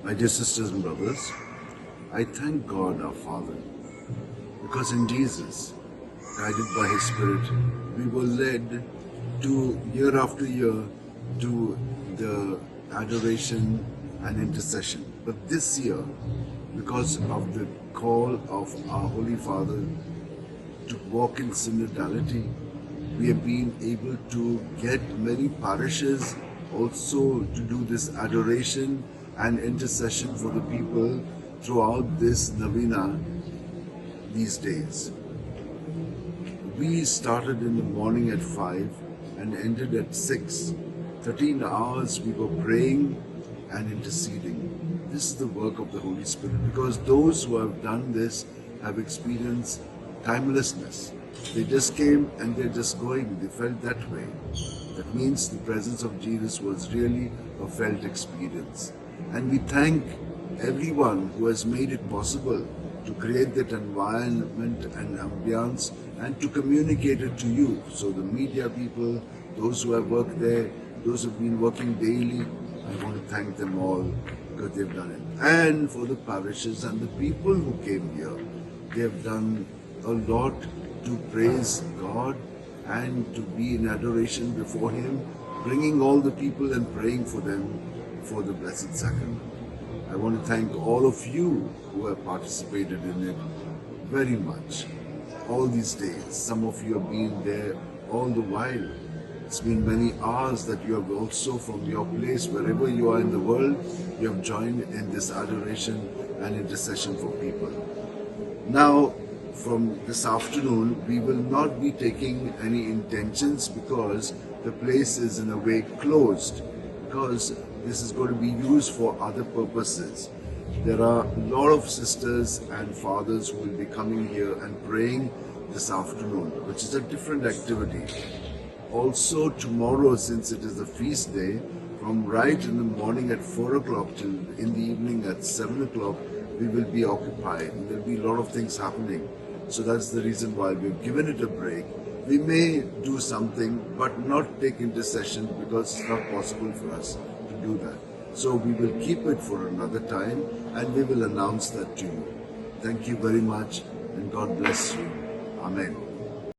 My dear sisters and brothers, I thank God our Father because in Jesus, guided by His Spirit, we were led to year after year to the adoration and intercession. But this year, because of the call of our Holy Father to walk in synodality, we have been able to get many parishes also to do this adoration and intercession for the people throughout this novena these days. We started in the morning at 5 and ended at 6. 13 hours we were praying and interceding. This is the work of the Holy Spirit, because those who have done this have experienced timelessness. They just came and they're just going. They felt that way. That means the presence of Jesus was really a felt experience. And we thank everyone who has made it possible to create that environment and ambience and to communicate it to you. So the media people, those who have worked there, those who have been working daily, I want to thank them all because they've done it. And for the parishes and the people who came here, they have done a lot to praise God and to be in adoration before Him, bringing all the people and praying for them for the Blessed Sacrament. I want to thank all of you who have participated in it very much. All these days, some of you have been there all the while. It's been many hours that you have also from your place, wherever you are in the world, you have joined in this adoration and intercession for people. Now, from this afternoon, we will not be taking any intentions because the place is in a way closed, because this is going to be used for other purposes. There are a lot of sisters and fathers who will be coming here and praying this afternoon, which is a different activity. Also tomorrow, since it is a feast day, from right in the morning at 4 o'clock till in the evening at 7 o'clock, we will be occupied. There will be a lot of things happening. So that's the reason why we've given it a break. We may do something, but not take intercession because it's not possible for us to do that. So we will keep it for another time and we will announce that to you. Thank you very much and God bless you. Amen.